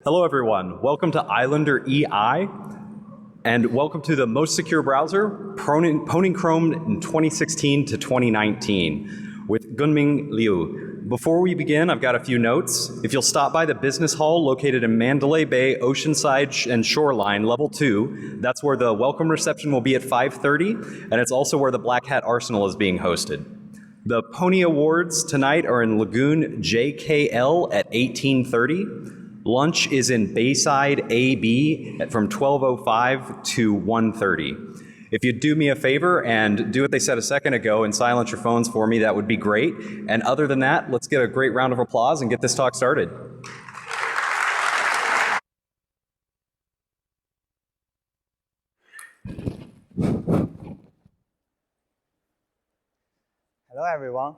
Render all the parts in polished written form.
Hello everyone, welcome to Islander EI, and welcome to the most secure browser, Pwning Chrome in 2016 to 2019, with Gengming Liu. Before we begin, I've got a few notes. If you'll stop by the business hall located in Mandalay Bay, Oceanside and Shoreline, level 2, that's where the welcome reception will be at 5:30, and it's also where the Black Hat Arsenal is being hosted. The Pony Awards tonight are in Lagoon JKL at 18:30. Lunch is in Bayside AB from 12:05 to 1:30. If you'd do me a favor and do what they said a second ago and silence your phones for me, that would be great. And other than that, let's get a great round of applause and get this talk started. Hello, everyone.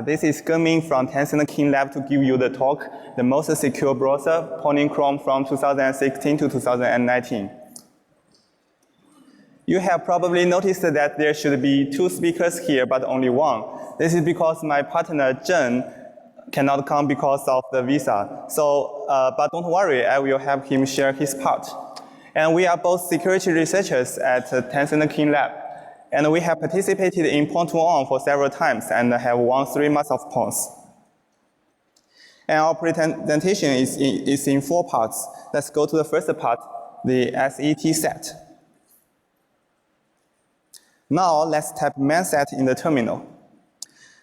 This is Gengming from Tencent Security Lab to give you the talk, the most secure browser, Pwning Chrome from 2016 to 2019. You have probably noticed that there should be 2 speakers here, but only 1. This is because my partner, Zhen, cannot come because of the visa. So, but don't worry, I will have him share his part. And we are both security researchers at Tencent Security Lab. And we have participated in Pwn2Own for several times and have won 3 months of points. And our presentation is in 4 parts. Let's go to the first part, the SET set. Now let's type main set in the terminal.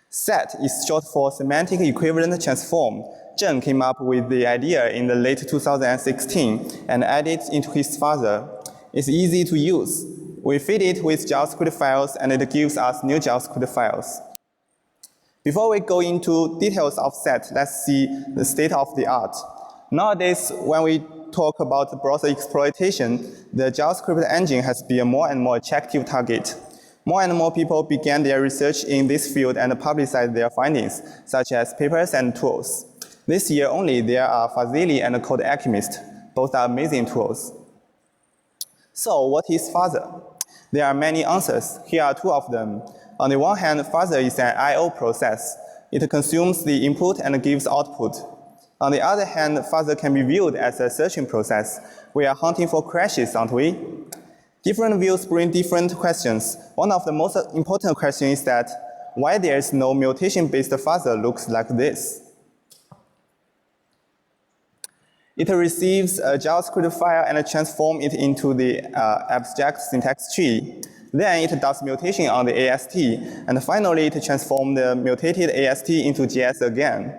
Set is short for semantic equivalent transform. Zhen came up with the idea in the late 2016 and added it into his fuzzer. It's easy to use. We feed it with JavaScript files, and it gives us new JavaScript files. Before we go into details of set, let's see the state of the art. Nowadays, when we talk about browser exploitation, the JavaScript engine has been a more and more attractive target. More and more people began their research in this field and publicized their findings, such as papers and tools. This year only, there are Fuzzer and Code Alchemist. Both are amazing tools. So, what is fuzzer? There are many answers. Here are 2 of them. On the one hand, fuzzer is an I/O process. It consumes the input and gives output. On the other hand, fuzzer can be viewed as a searching process. We are hunting for crashes, aren't we? Different views bring different questions. One of the most important questions is that why there is no mutation-based fuzzer looks like this. It receives a JavaScript file and transforms it into the abstract syntax tree. Then it does mutation on the AST, and finally it transforms the mutated AST into JS again.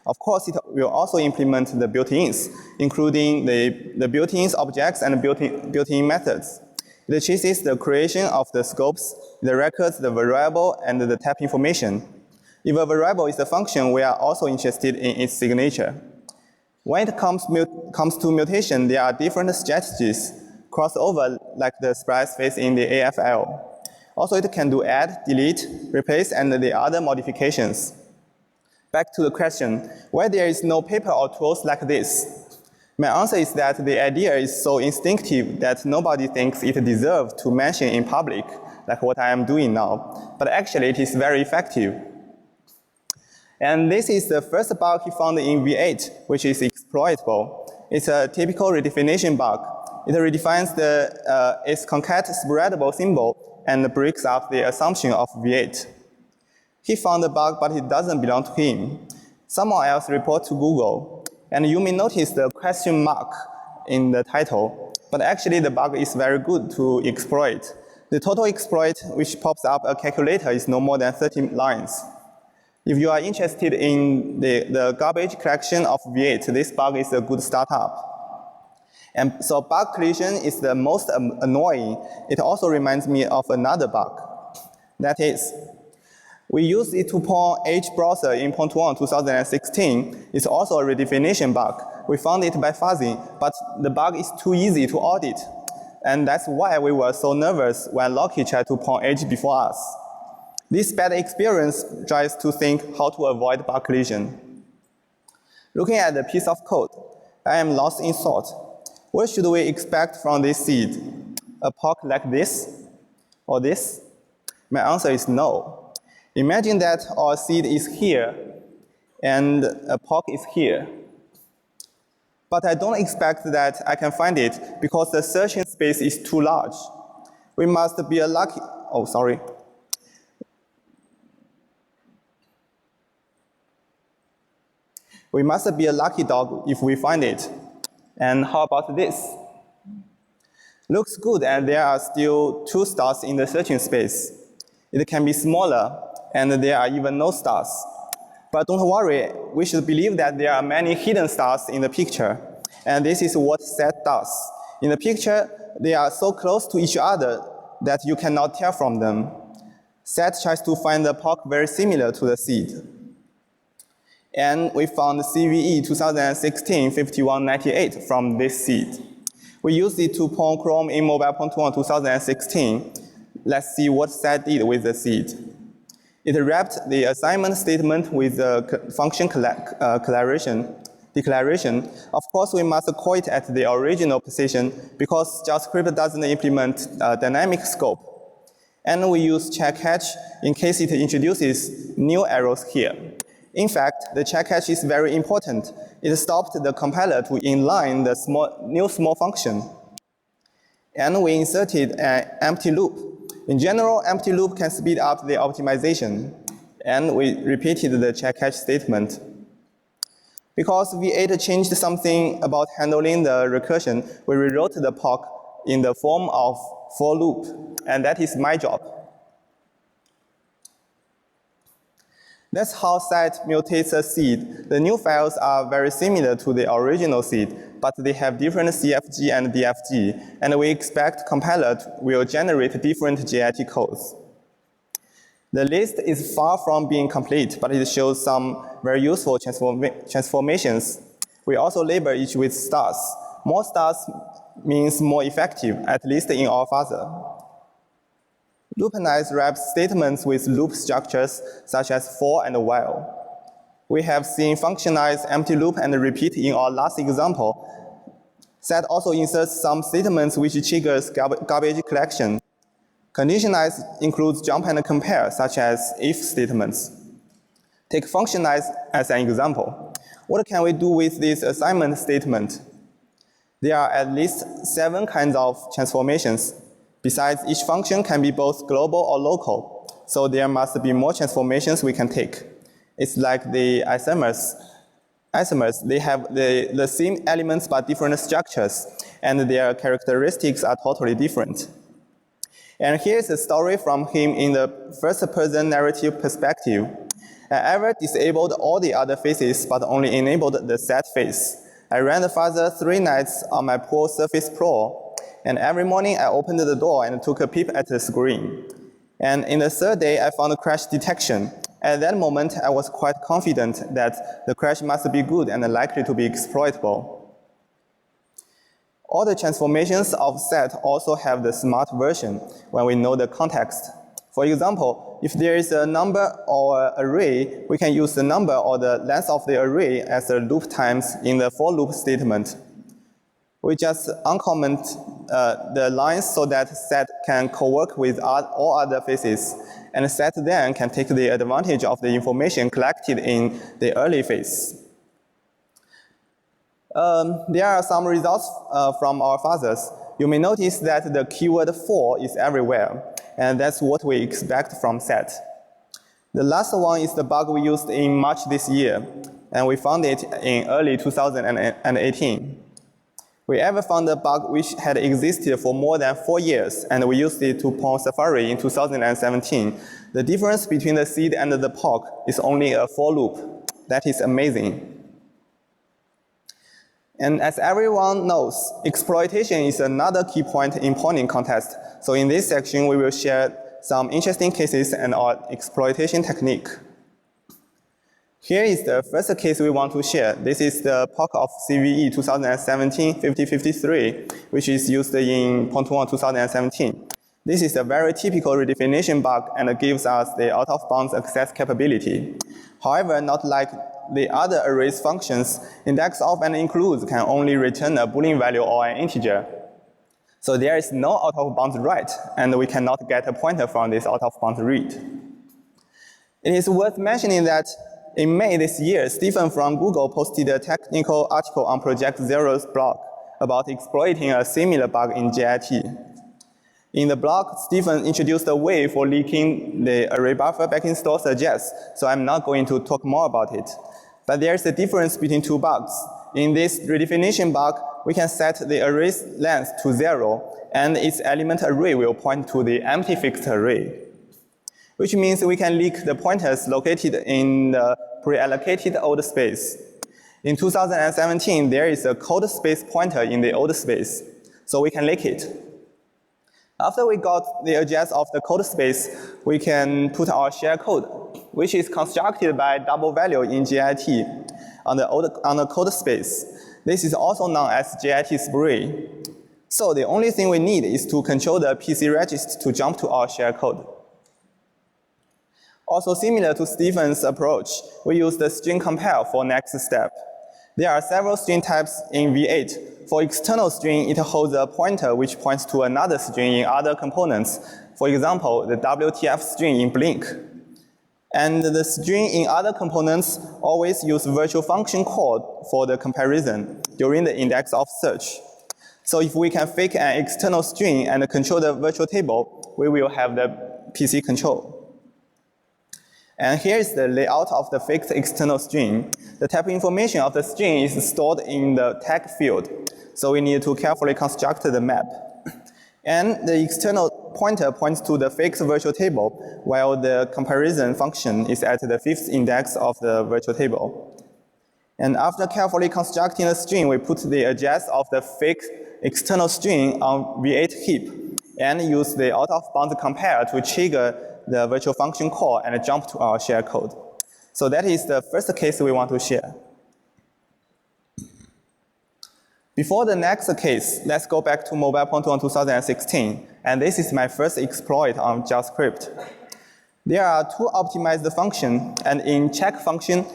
Of course, it will also implement the built-ins, including the built-in objects and built-in methods. It chases the creation of the scopes, the records, the variable, and the type information. If a variable is a function, we are also interested in its signature. When it comes to mutation, there are different strategies. Crossover, like the splice phase in the AFL. Also, it can do add, delete, replace, and the other modifications. Back to the question, why there is no paper or tools like this? My answer is that the idea is so instinctive that nobody thinks it deserves to mention in public, like what I am doing now. But actually, it is very effective. And this is the first bug he found in V8, which is exploitable. It's a typical redefinition bug. It redefines its concat spreadable symbol and breaks up the assumption of V8. He found the bug, but it doesn't belong to him. Someone else reported to Google. And you may notice the question mark in the title. But actually, the bug is very good to exploit. The total exploit, which pops up a calculator, is no more than 30 lines. If you are interested in the garbage collection of V8, this bug is a good startup. And so bug collision is the most annoying. It also reminds me of another bug. That is, we used it to pawn Edge browser in Pwn2Own 2016. It's also a redefinition bug. We found it by fuzzing, but the bug is too easy to audit. And that's why we were so nervous when Loki tried to pawn Edge before us. This bad experience drives to think how to avoid bug collision. Looking at the piece of code, I am lost in thought. What should we expect from this seed? A POC like this? Or this? My answer is no. Imagine that our seed is here, and a POC is here. But I don't expect that I can find it because the searching space is too large. We must be a lucky, oh, sorry. We must be a lucky dog if we find it. And how about this? Looks good, and there are still 2 stars in the searching space. It can be smaller, and there are even no stars. But don't worry, we should believe that there are many hidden stars in the picture. And this is what set does. In the picture, they are so close to each other that you cannot tell from them. Set tries to find the POC very similar to the seed. And we found CVE 2016-5198 from this seed. We used it to pawn Chrome in Mobile Pwn2Own 2016. Let's see what set did with the seed. It wrapped the assignment statement with the function declaration. Of course, we must call it at the original position because JavaScript doesn't implement dynamic scope. And we use check catch in case it introduces new arrows here. In fact, the check catch is very important. It stopped the compiler to inline the new small function. And we inserted an empty loop. In general, empty loop can speed up the optimization. And we repeated the check catch statement. Because V8 changed something about handling the recursion, we rewrote the POC in the form of for loop. And that is my job. That's how set mutates a seed. The new files are very similar to the original seed, but they have different CFG and DFG, and we expect compiler will generate different JIT codes. The list is far from being complete, but it shows some very useful transformations. We also label each with stars. More stars means more effective, at least in our fuzzer. Loopanize wraps statements with loop structures such as for and while. We have seen functionize empty loop and repeat in our last example. Set also inserts some statements which triggers garbage collection. Conditionize includes jump and compare, such as if statements. Take functionize as an example. What can we do with this assignment statement? There are at least 7 kinds of transformations. Besides, each function can be both global or local, so there must be more transformations we can take. It's like the isomers. They have the same elements but different structures, and their characteristics are totally different. And here's a story from him in the first-person narrative perspective. I ever disabled all the other faces, but only enabled the set face. I ran the fuzzer 3 nights on my poor Surface Pro. And every morning, I opened the door and took a peep at the screen. And in the 3rd day, I found crash detection. At that moment, I was quite confident that the crash must be good and likely to be exploitable. All the transformations of set also have the smart version when we know the context. For example, if there is a number or array, we can use the number or the length of the array as the loop times in the for loop statement. We just uncomment the lines so that set can co-work with all other faces, and set then can take the advantage of the information collected in the early phase. There are some results from our fuzzers. You may notice that the keyword for is everywhere, and that's what we expect from set. The last one is the bug we used in March this year, and we found it in early 2018. We ever found a bug which had existed for more than 4 years, and we used it to pawn Safari in 2017. The difference between the seed and the POC is only a for loop. That is amazing. And as everyone knows, exploitation is another key point in Pwning contest. So in this section, we will share some interesting cases and our exploitation technique. Here is the first case we want to share. This is the POC of CVE 2017-5053, which is used in Pwn2Own 2017. This is a very typical redefinition bug and gives us the out-of-bounds access capability. However, not like the other arrays functions, index of and includes can only return a Boolean value or an integer. So there is no out-of-bounds write, and we cannot get a pointer from this out-of-bounds read. It is worth mentioning that In May this year, Stephen from Google posted a technical article on Project Zero's blog about exploiting a similar bug in JIT. In the blog, Stephen introduced a way for leaking the array buffer back in store suggests, so I'm not going to talk more about it. But there's a difference between two bugs. In this redefinition bug, we can set the array's length to 0, and its element array will point to the empty fixed array, which means we can leak the pointers located in the pre-allocated old space. In 2017, there is a code space pointer in the old space, so we can leak it. After we got the address of the code space, we can put our share code, which is constructed by double value in JIT on the code space. This is also known as JIT spree. So the only thing we need is to control the PC register to jump to our share code. Also similar to Stephen's approach, we use the string compare for next step. There are several string types in V8. For external string, it holds a pointer which points to another string in other components. For example, the WTF string in Blink. And the string in other components always use virtual function call for the comparison during the index of search. So if we can fake an external string and control the virtual table, we will have the PC control. And here is the layout of the faked external string. The type information of the string is stored in the tag field, so we need to carefully construct the map. And the external pointer points to the fixed virtual table, while the comparison function is at the 5th index of the virtual table. And after carefully constructing the string, we put the address of the fake external string on V8 heap, and use the out-of-bounds compare to trigger the virtual function call and jump to our share code. So that is the first case we want to share. Before the next case, let's go back to Mobile Pwn2Own 2016, and this is my first exploit on JavaScript. There are two optimized functions, and in check function,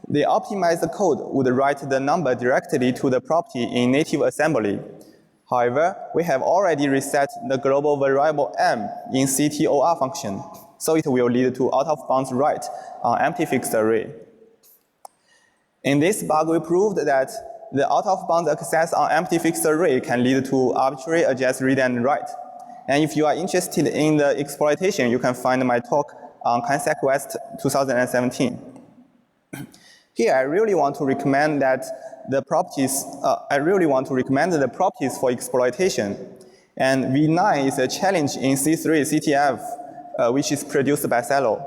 the optimized code would write the number directly to the property in native assembly. However, we have already reset the global variable m in CTOR function, so it will lead to out-of-bounds write on empty fixed array. In this bug, we proved that the out-of-bounds access on empty fixed array can lead to arbitrary address read and write. And if you are interested in the exploitation, you can find my talk on Kansec West 2017. Here, I really want to recommend the properties for exploitation. And V9 is a challenge in C3 CTF, which is produced by Cello.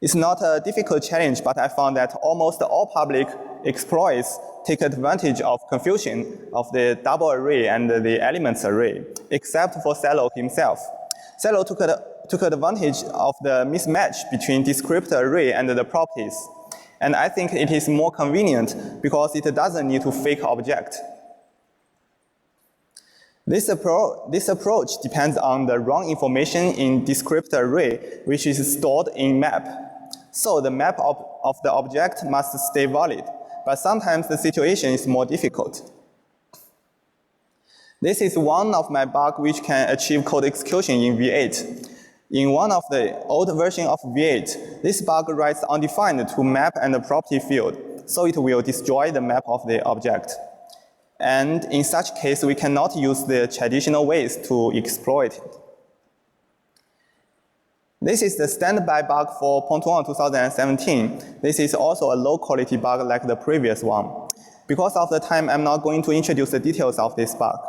It's not a difficult challenge, but I found that almost all public exploits take advantage of confusion of the double array and the elements array, except for Cello himself. Cello took advantage of the mismatch between descriptor array and the properties. And I think it is more convenient because it doesn't need to fake object. This approach depends on the wrong information in descriptor array, which is stored in map. So the map of the object must stay valid, but sometimes the situation is more difficult. This is one of my bugs which can achieve code execution in V8. In one of the old version of V8, this bug writes undefined to map and the property field, so it will destroy the map of the object. And in such case, we cannot use the traditional ways to exploit it. This is the standby bug for Pwn2Own 2017. This is also a low-quality bug like the previous one. Because of the time, I'm not going to introduce the details of this bug.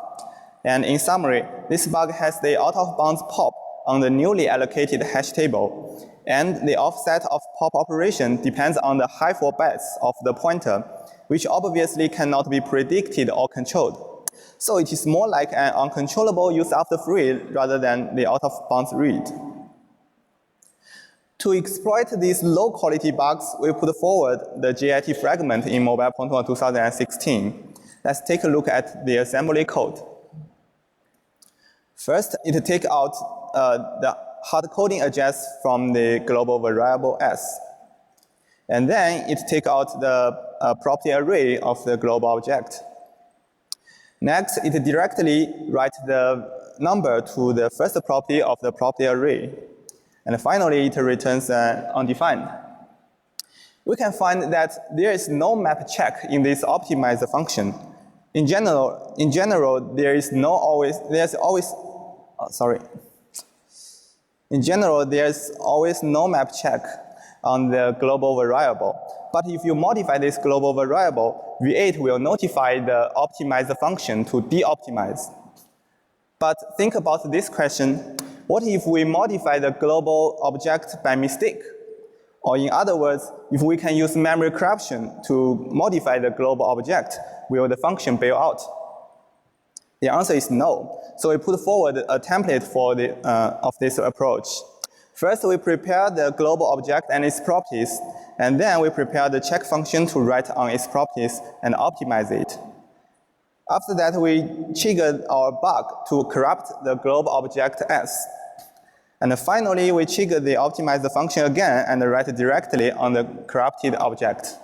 And in summary, this bug has the out-of-bounds pop on the newly allocated hash table, and the offset of pop operation depends on the high 4 bytes of the pointer, which obviously cannot be predicted or controlled. So it is more like an uncontrollable use after free rather than the out-of-bounds read. To exploit these low-quality bugs, we put forward the JIT fragment in Mobile Pwn2Own 2016. Let's take a look at the assembly code. First, it takes out the hard coding address from the global variable s. And then it takes out the property array of the global object. Next, it directly writes the number to the first property of the property array. And finally, it returns undefined. we can find that there is no map check in this optimizer function. In general, there's always no map check on the global variable. But if you modify this global variable, V8 will notify the optimizer function to de-optimize. But think about this question. What if we modify the global object by mistake? Or in other words, if we can use memory corruption to modify the global object, will the function bail out? The answer is no. So we put forward a template for of this approach. First, we prepare the global object and its properties, and then we prepare the check function to write on its properties and optimize it. After that, we trigger our bug to corrupt the global object S. And finally, we trigger the optimizer function again and write directly on the corrupted object.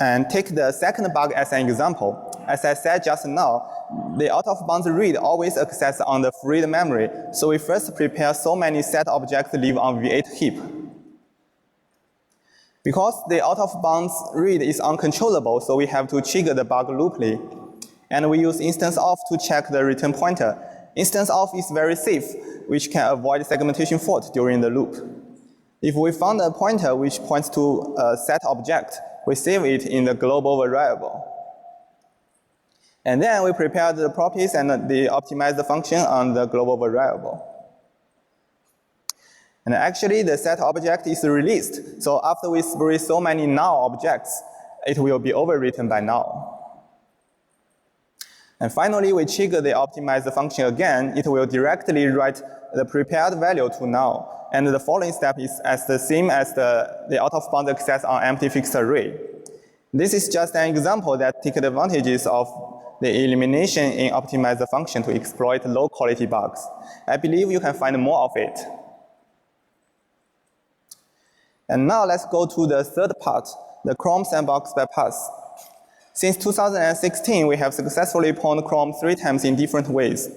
And take the second bug as an example. As I said just now, the out-of-bounds read always access on the freed memory, so we first prepare so many set objects live on V8 heap. Because the out-of-bounds read is uncontrollable, so we have to trigger the bug looply. And we use instance of to check the return pointer. Instance of is very safe, which can avoid segmentation fault during the loop. If we found a pointer which points to a set object, we save it in the global variable. And then we prepare the properties and optimize the function on the global variable. And actually, the set object is released. So after we spray so many null objects, it will be overwritten by null. And finally, we trigger the optimizer function again. It will directly write the prepared value to null. And the following step is as the same as the out-of-bounds access on empty fixed array. This is just an example that takes advantages of the elimination in optimizer function to exploit low-quality bugs. I believe you can find more of it. And now let's go to the third part, the Chrome sandbox bypass. Since 2016, we have successfully pwned Chrome 3 times in different ways.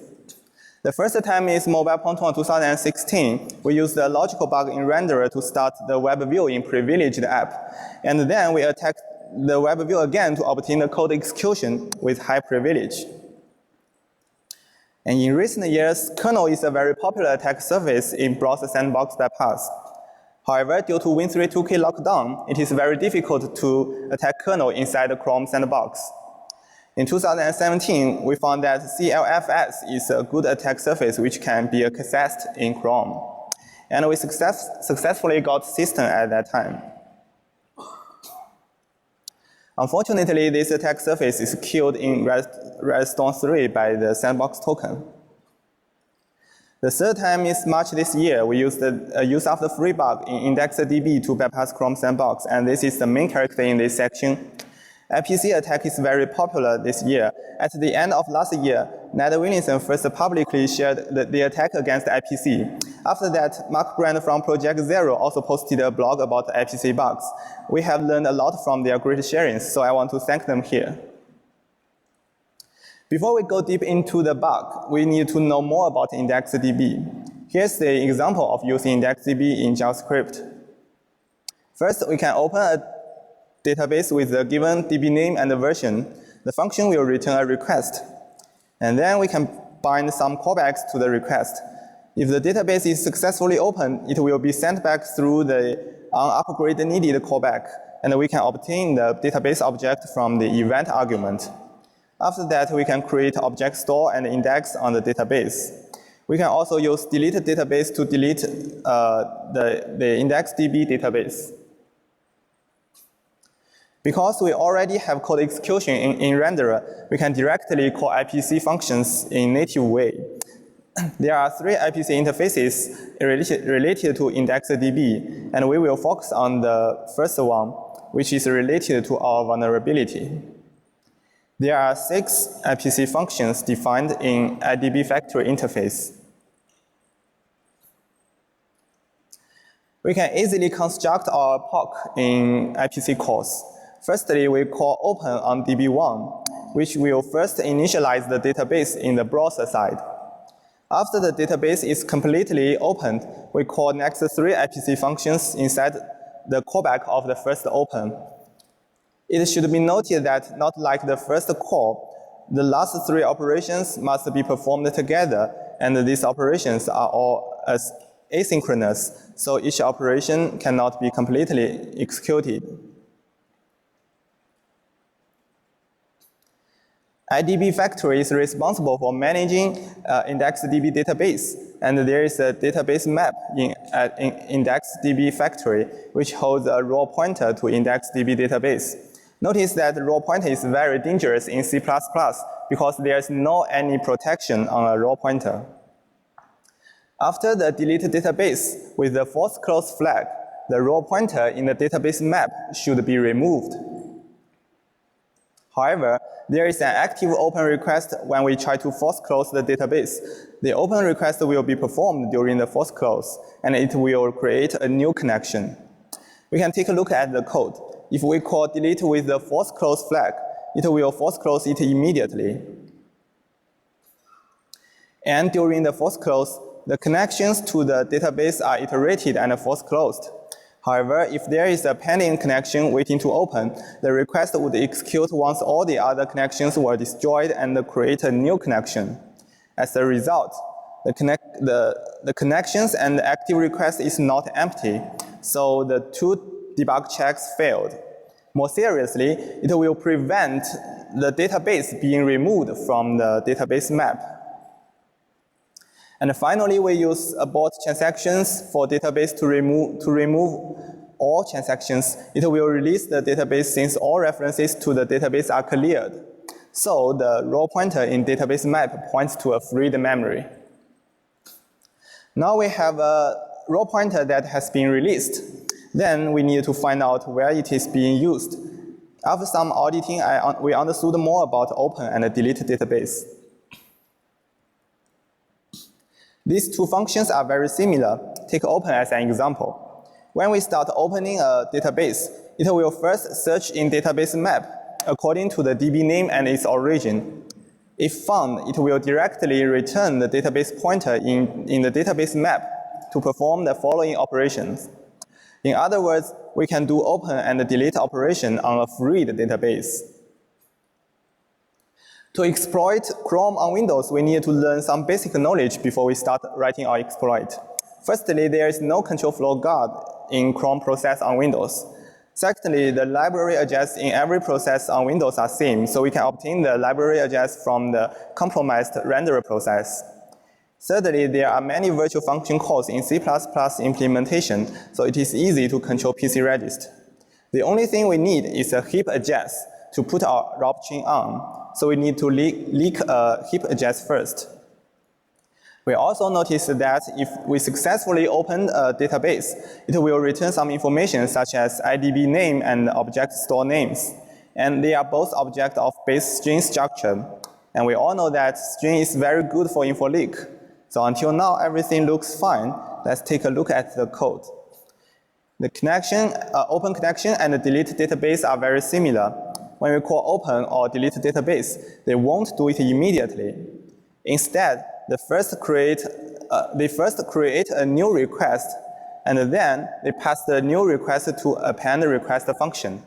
The first time is Mobile Pwn2Own 2016. We used a logical bug in renderer to start the web view in privileged app. And then we attacked the web view again to obtain the code execution with high privilege. And in recent years, kernel is a very popular attack surface in browser sandbox bypass. However, due to Win32k lockdown, it is very difficult to attack kernel inside the Chrome sandbox. In 2017, we found that CLFS is a good attack surface which can be accessed in Chrome. And we successfully got system at that time. Unfortunately, this attack surface is killed in Redstone 3 by the sandbox token. The third time is March this year. We used the use of the free bug in IndexedDB to bypass Chrome sandbox, and this is the main character in this section. IPC attack is very popular this year. At the end of last year, Ned Williamson first publicly shared the attack against IPC. After that, Mark Brand from Project Zero also posted a blog about IPC bugs. We have learned a lot from their great sharings, so I want to thank them here. Before we go deep into the bug, we need to know more about IndexedDB. Here's the example of using IndexedDB in JavaScript. First, we can open a database with the given DB name and the version. The function will return a request. And then we can bind some callbacks to the request. If the database is successfully opened, it will be sent back through the upgrade needed callback, and we can obtain the database object from the event argument. After that, we can create object store and index on the database. We can also use delete database to delete the IndexedDB database. Because we already have code execution in renderer, we can directly call IPC functions in native way. There are 3 IPC interfaces related to IndexedDB, and we will focus on the first one, which is related to our vulnerability. There are 6 IPC functions defined in IDB factory interface. We can easily construct our POC in IPC calls. Firstly, we call open on DB1, which will first initialize the database in the browser side. After the database is completely opened, we call next 3 IPC functions inside the callback of the first open. It should be noted that not like the first call, the last three operations must be performed together, and these operations are all asynchronous, so each operation cannot be completely executed. IDB factory is responsible for managing IndexedDB database, and there is a database map in IndexedDB factory which holds a raw pointer to IndexedDB database. Notice that raw pointer is very dangerous in C++ because there is no any protection on a raw pointer. After the delete database with the false close flag, the raw pointer in the database map should be removed. However, there is an active open request when we try to force close the database. The open request will be performed during the force close, and it will create a new connection. We can take a look at the code. If we call delete with the force close flag, it will force close it immediately. And during the force close, the connections to the database are iterated and force closed. However, if there is a pending connection waiting to open, the request would execute once all the other connections were destroyed and create a new connection. As a result, the connections and the active request is not empty, so the two debug checks failed. More seriously, it will prevent the database being removed from the database map. And finally, we use abort transactions for database to remove all transactions. It will release the database since all references to the database are cleared. So the raw pointer in database map points to a freed memory. Now we have a raw pointer that has been released. Then we need to find out where it is being used. After some auditing, we understood more about open and delete database. These two functions are very similar. Take open as an example. When we start opening a database, it will first search in database map according to the DB name and its origin. If found, it will directly return the database pointer in the database map to perform the following operations. In other words, we can do open and delete operation on a freed database. To exploit Chrome on Windows, we need to learn some basic knowledge before we start writing our exploit. Firstly, there is no control flow guard in Chrome process on Windows. Secondly, the library address in every process on Windows are same, so we can obtain the library address from the compromised renderer process. Thirdly, there are many virtual function calls in C++ implementation, so it is easy to control PC register. The only thing we need is a heap address to put our rob chain on. So we need to leak a heap address first. We also notice that if we successfully open a database, it will return some information such as IDB name and object store names. And they are both object of base string structure. And we all know that string is very good for info leak. So until now, everything looks fine. Let's take a look at the code. The connection, open connection and the delete database are very similar. When we call open or delete database, they won't do it immediately. Instead, they first create a new request, and then they pass the new request to append request function.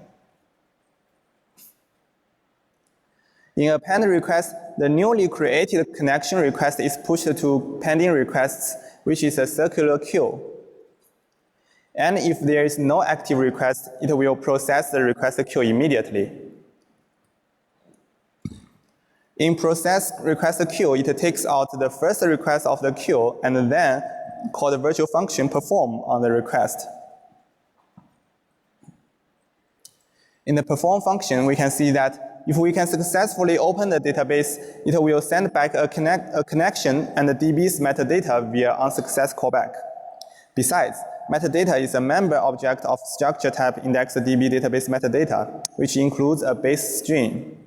In append request, the newly created connection request is pushed to pending requests, which is a circular queue. And if there is no active request, it will process the request queue immediately. In process request queue, it takes out the first request of the queue and then call the virtual function perform on the request. In the perform function, we can see that if we can successfully open the database, it will send back a connection and the DB's metadata via unsuccess callback. Besides, metadata is a member object of structure type IndexedDB database metadata, which includes a base string.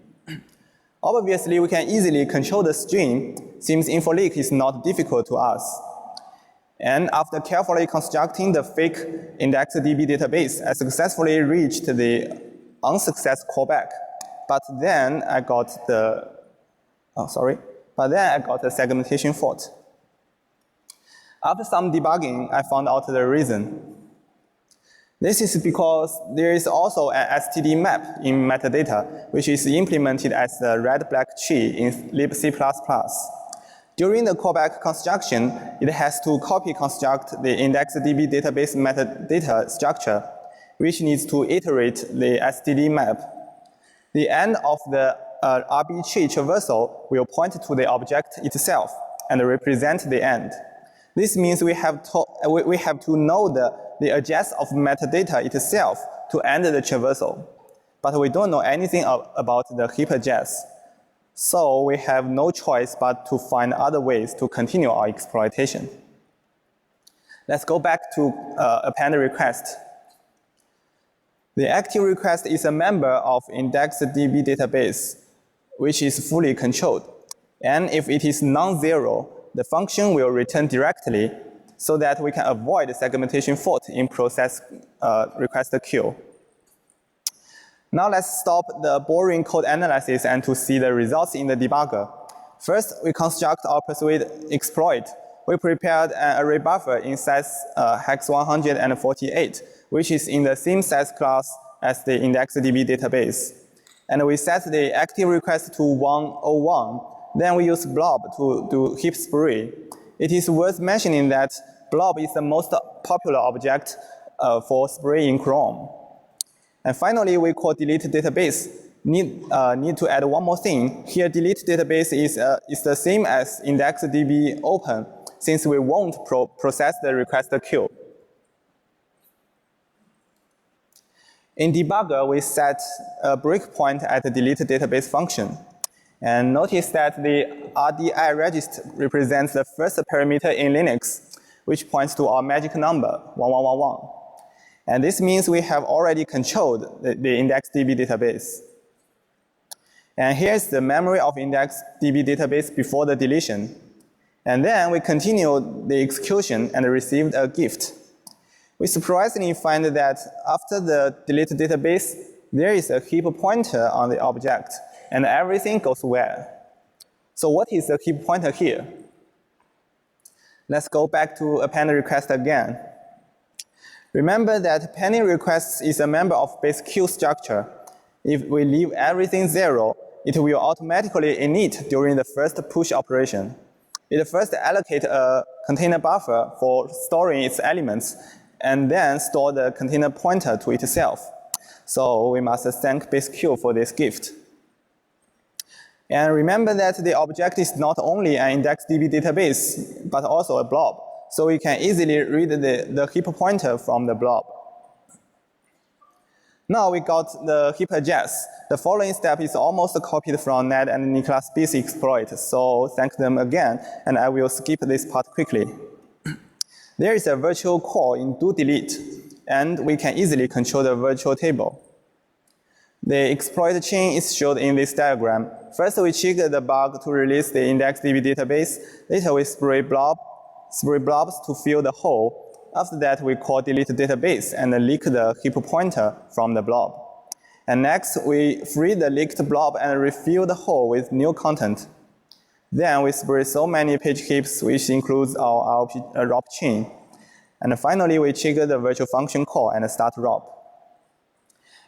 Obviously, we can easily control the string, since info leak is not difficult to us. And after carefully constructing the fake IndexedDB database, I successfully reached the unsuccess callback. But then I got the segmentation fault. After some debugging, I found out the reason. This is because there is also an STD map in metadata, which is implemented as the red-black tree in libc++. During the callback construction, it has to copy construct the IndexedDB database metadata structure, which needs to iterate the STD map. The end of the RB tree traversal will point to the object itself and represent the end. This means we have to know the address of metadata itself to end the traversal. But we don't know anything about the heap address. So we have no choice but to find other ways to continue our exploitation. Let's go back to append request. The active request is a member of IndexedDB database, which is fully controlled. And if it is non-zero, the function will return directly so that we can avoid segmentation fault in process request queue. Now let's stop the boring code analysis and to see the results in the debugger. First, we construct our persuade exploit. We prepared an array buffer in size hex 148, which is in the same size class as the IndexedDB database. And we set the active request to 101. Then we use blob to do heap spree. It is worth mentioning that blob is the most popular object for spree in Chrome. And finally, we call delete database. Need to add one more thing. Here, delete database is the same as IndexedDB open, since we won't process the request queue. In debugger, we set a breakpoint at the delete database function. And notice that the RDI register represents the first parameter in Linux, which points to our magic number, 1111. And this means we have already controlled the IndexedDB database. And here's the memory of IndexedDB database before the deletion. And then we continued the execution and received a gift. We surprisingly find that after the delete database, there is a heap pointer on the object, and everything goes well. So what is the heap pointer here? Let's go back to append request again. Remember that pending requests is a member of base queue structure. If we leave everything 0, it will automatically init during the first push operation. It first allocates a container buffer for storing its elements, and then store the container pointer to itself. So we must thank base queue for this gift. And remember that the object is not only an IndexedDB database, but also a blob. So we can easily read the heap pointer from the blob. Now we got the heap address. The following step is almost copied from Ned and Nicholas B's exploit, so thank them again, and I will skip this part quickly. There is a virtual call in doDelete, and we can easily control the virtual table. The exploit chain is shown in this diagram. First, we trigger the bug to release the IndexedDB database. Later, we spray blobs to fill the hole. After that, we call delete database and leak the heap pointer from the blob. And next, we free the leaked blob and refill the hole with new content. Then we spray so many page heaps, which includes our ROP chain. And finally, we trigger the virtual function call and start ROP.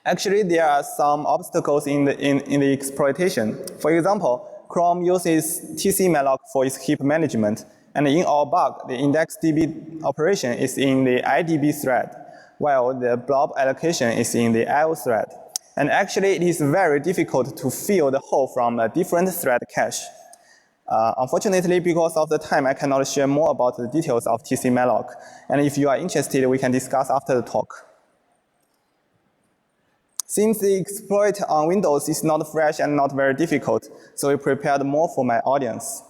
Actually, there are some obstacles in the exploitation. For example, Chrome uses tcmalloc for its heap management. And in our bug, the IndexedDB operation is in the IDB thread, while the blob allocation is in the IO thread. And actually, it is very difficult to fill the hole from a different thread cache. Unfortunately, because of the time, I cannot share more about the details of tcmalloc. And if you are interested, we can discuss after the talk. Since the exploit on Windows is not fresh and not very difficult, so we prepared more for my audience.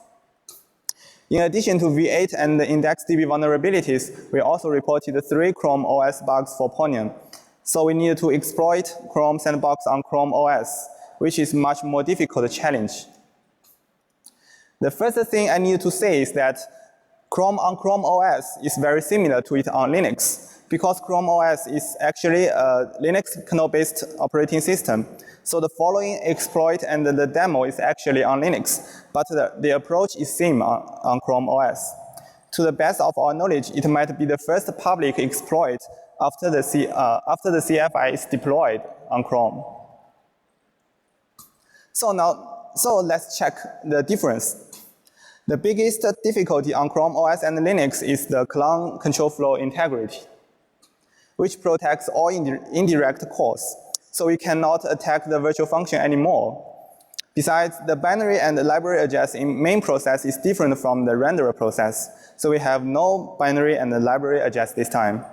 In addition to V8 and the IndexedDB vulnerabilities, we also reported 3 Chrome OS bugs for Pwning. So we needed to exploit Chrome sandbox on Chrome OS, which is much more difficult challenge. The first thing I need to say is that Chrome on Chrome OS is very similar to it on Linux, because Chrome OS is actually a Linux kernel-based operating system. So the following exploit and the demo is actually on Linux, but the approach is same on Chrome OS. To the best of our knowledge, it might be the first public exploit after the CFI is deployed on Chrome. So let's check the difference. The biggest difficulty on Chrome OS and Linux is the clone control flow integrity, which protects all indirect calls, so we cannot attack the virtual function anymore. Besides, the binary and the library address in main process is different from the renderer process, so we have no binary and the library address this time.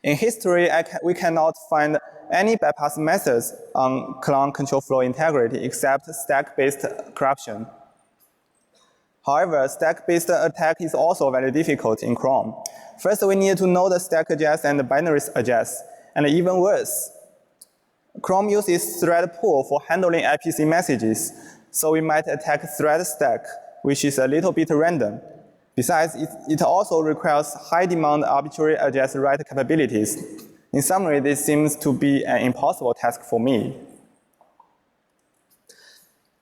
In history, we cannot find any bypass methods on clone control flow integrity except stack-based corruption. However, stack-based attack is also very difficult in Chrome. First, we need to know the stack address and the binary address, and even worse, Chrome uses thread pool for handling IPC messages, so we might attack thread stack, which is a little bit random. Besides, it also requires high-demand arbitrary address write capabilities. In summary, this seems to be an impossible task for me.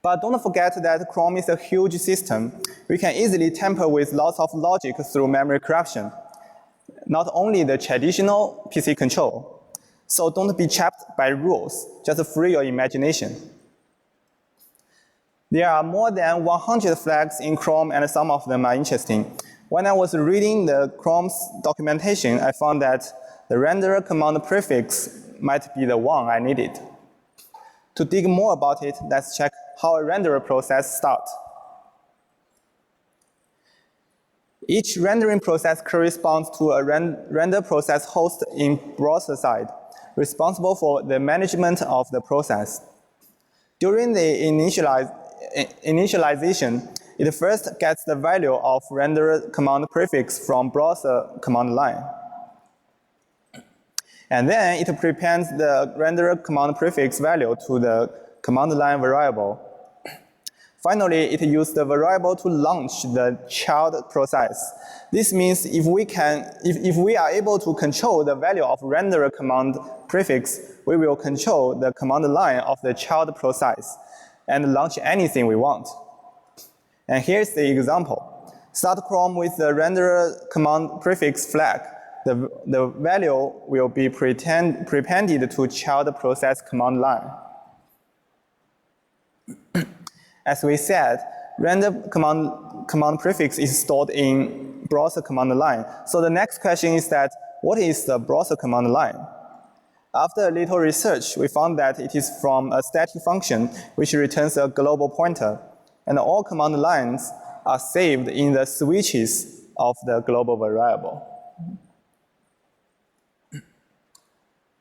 But don't forget that Chrome is a huge system. We can easily tamper with lots of logic through memory corruption, not only the traditional PC control. So don't be trapped by rules, just free your imagination. There are more than 100 flags in Chrome, and some of them are interesting. When I was reading the Chrome's documentation, I found that the renderer command prefix might be the one I needed. To dig more about it, let's check how a renderer process starts. Each rendering process corresponds to a render process host in browser side, responsible for the management of the process. During the initialization, it first gets the value of renderer command prefix from browser command line. And then it prepends the renderer command prefix value to the command line variable. Finally, it uses the variable to launch the child process. This means if we are able to control the value of renderer command prefix, we will control the command line of the child process and launch anything we want. And here's the example. Start Chrome with the renderer command prefix flag. The value will be prepended to child process command line. As we said, render command prefix is stored in browser command line. So the next question is that, what is the browser command line? After a little research, we found that it is from a static function which returns a global pointer, and all command lines are saved in the switches of the global variable.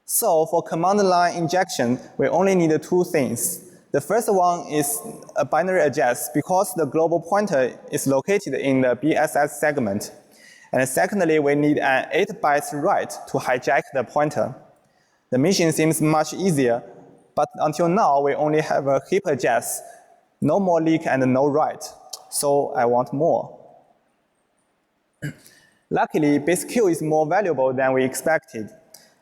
So for command line injection, we only need two things. The first one is a binary address because the global pointer is located in the BSS segment. And secondly, we need an 8 bytes write to hijack the pointer. The mission seems much easier, but until now, we only have a heap address, no more leak and no write. So I want more. Luckily, base Q is more valuable than we expected.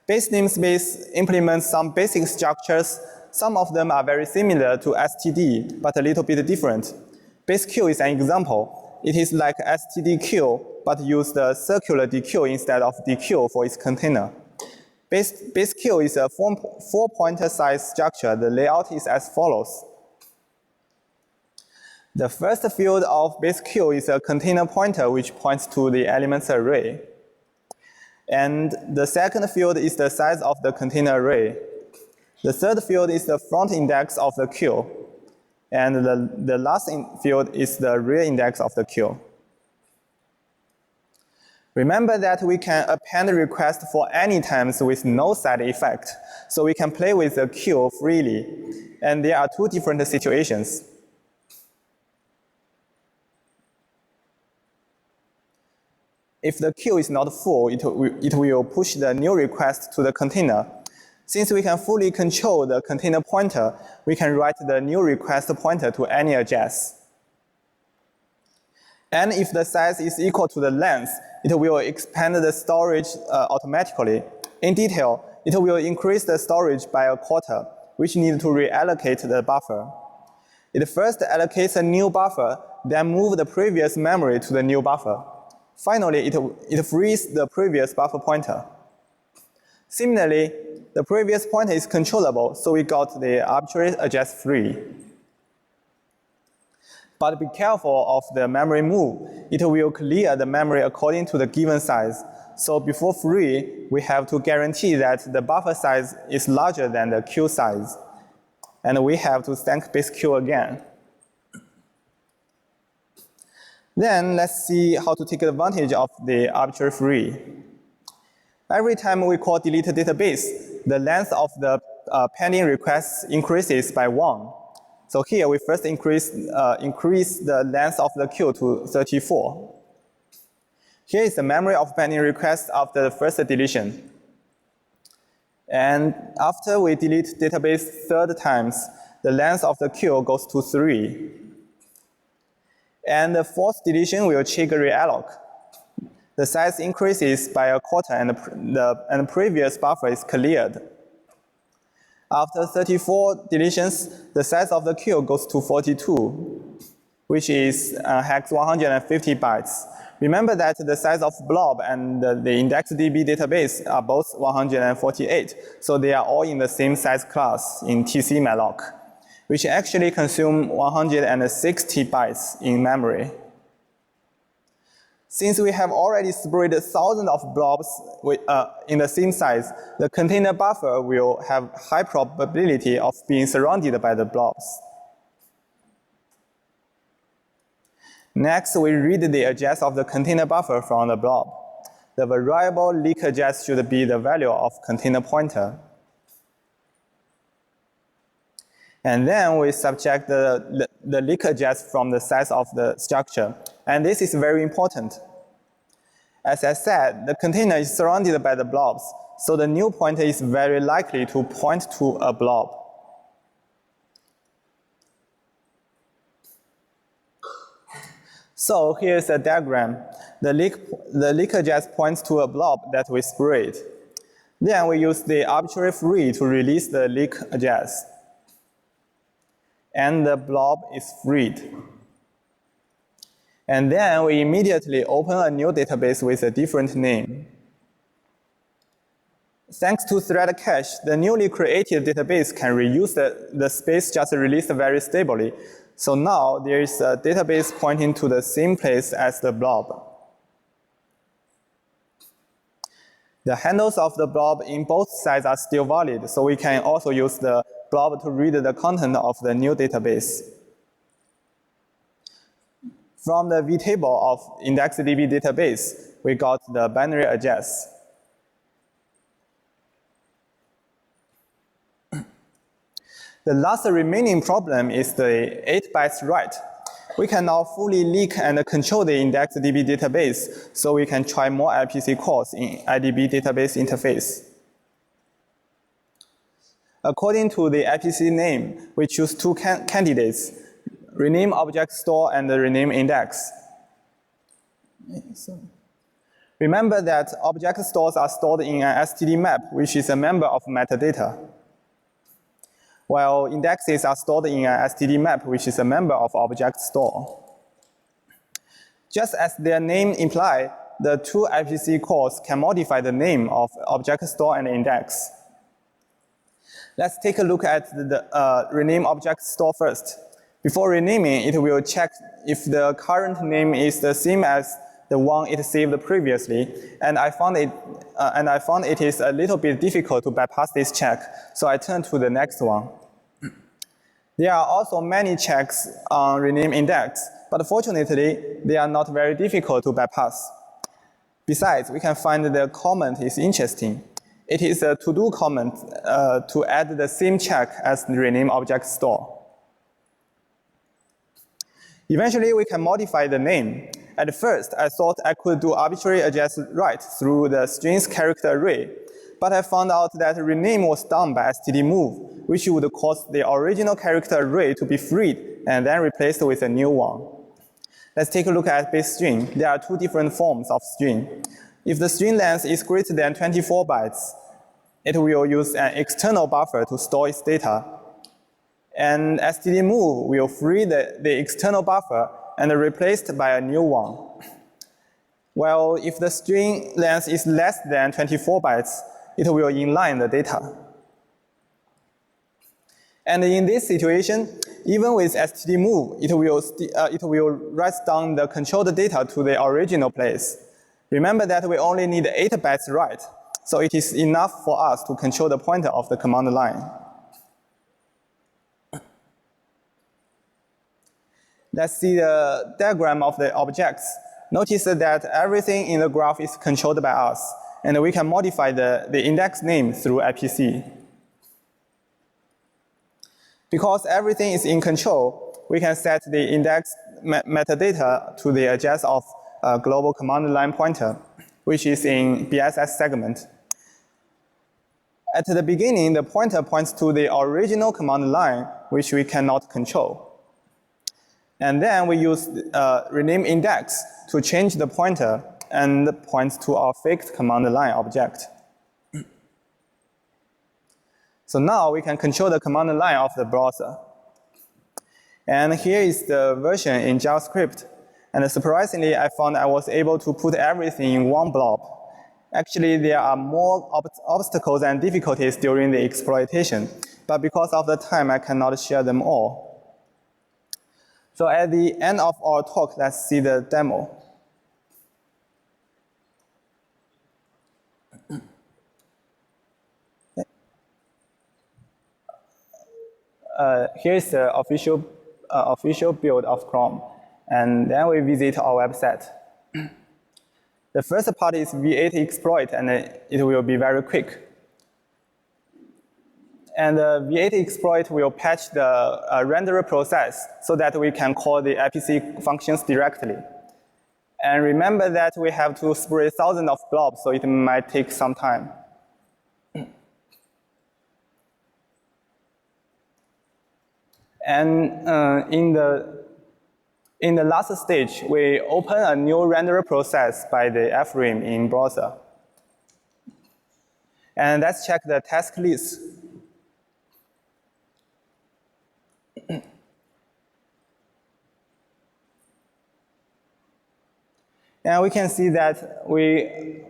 Base namespace implements some basic structures. Some of them are very similar to std, but a little bit different. Base Q is an example. It is like stdq, but use the circular deq instead of deq for its container. Base Q is a 4-pointer size structure. The layout is as follows. The first field of base Q is a container pointer which points to the elements array. And the second field is the size of the container array. The third field is the front index of the queue. And the last field is the rear index of the queue. Remember that we can append requests for any times with no side effect. So we can play with the queue freely. And there are two different situations. If the queue is not full, it will push the new request to the container. Since we can fully control the container pointer, we can write the new request pointer to any address. And if the size is equal to the length, it will expand the storage automatically. In detail, it will increase the storage by a quarter, which needs to reallocate the buffer. It first allocates a new buffer, then move the previous memory to the new buffer. Finally, it frees the previous buffer pointer. Similarly, the previous pointer is controllable, so we got the arbitrary adjust free. But be careful of the memory move. It will clear the memory according to the given size. So before free, we have to guarantee that the buffer size is larger than the queue size. And we have to thank base queue again. Then let's see how to take advantage of the arbitrary free. Every time we call delete database, the length of the pending requests increases by 1. So here we first increase the length of the queue to 34. Here is the memory of pending requests after the first deletion. And after we delete database third times, the length of the queue goes to 3. And the fourth deletion will trigger realloc. The size increases by a quarter and the previous buffer is cleared. After 34 deletions, the size of the queue goes to 42, which is hex 150 bytes. Remember that the size of blob and the IndexedDB database are both 148, so they are all in the same size class in tcmalloc, which actually consume 160 bytes in memory. Since we have already spread thousands of blobs in the same size, the container buffer will have high probability of being surrounded by the blobs. Next, we read the address of the container buffer from the blob. The variable leak address should be the value of container pointer. And then we subtract the leak address from the size of the structure. And this is very important. As I said, the container is surrounded by the blobs, so the new pointer is very likely to point to a blob. So here's a diagram. The leak address points to a blob that we spread. Then we use the arbitrary free to release the leak address. And the blob is freed. And then we immediately open a new database with a different name. Thanks to thread cache, the newly created database can reuse the space just released very stably. So now there is a database pointing to the same place as the blob. The handles of the blob in both sides are still valid, so we can also use the blob to read the content of the new database. From the vtable of IndexedDB database, we got the binary address. The last remaining problem is the 8 bytes write. We can now fully leak and control the IndexedDB database, so we can try more IPC calls in IDB database interface. According to the IPC name, we choose two candidates, rename object store and rename index. Remember that object stores are stored in an std map, which is a member of metadata, while indexes are stored in an std map, which is a member of object store. Just as their name imply, the two IPC calls can modify the name of object store and index. Let's take a look at the rename object store first. Before renaming, it will check if the current name is the same as the one it saved previously, and I found it is a little bit difficult to bypass this check, so I turn to the next one. There are also many checks on rename index, but fortunately, they are not very difficult to bypass. Besides, we can find the comment is interesting. It is a to-do comment to add the same check as the rename object store. Eventually, we can modify the name. At first, I thought I could do arbitrary address write through the strings character array, but I found out that rename was done by std move, which would cause the original character array to be freed and then replaced with a new one. Let's take a look at base string. There are two different forms of string. If the string length is greater than 24 bytes, it will use an external buffer to store its data. And std move will free the external buffer and replaced by a new one. Well, if the string length is less than 24 bytes, it will inline the data. And in this situation, even with std move, it will write down the controlled data to the original place. Remember that we only need 8 bytes write, so it is enough for us to control the pointer of the command line. Let's see the diagram of the objects. Notice that everything in the graph is controlled by us, and we can modify the index name through IPC. Because everything is in control, we can set the index metadata to the address of a global command line pointer, which is in BSS segment. At the beginning, the pointer points to the original command line, which we cannot control. And then we use rename index to change the pointer and point to our fixed command line object. So now we can control the command line of the browser. And here is the version in JavaScript. And surprisingly, I found I was able to put everything in one blob. Actually, there are more obstacles and difficulties during the exploitation, but because of the time, I cannot share them all. So at the end of our talk, let's see the demo. Here's the official build of Chrome, and then we visit our website. The first part is V8 exploit, and it will be very quick. And the V8 exploit will patch the renderer process so that we can call the IPC functions directly. And remember that we have to spray thousands of blobs, so it might take some time. And in the last stage, we open a new renderer process by the frim in browser. And let's check the task list. And we can see that we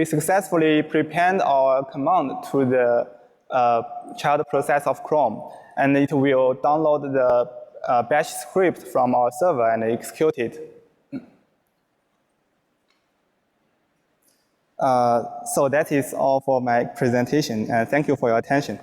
successfully prepend our command to the child process of Chrome. And it will download the bash script from our server and execute it. So that is all for my presentation. And thank you for your attention.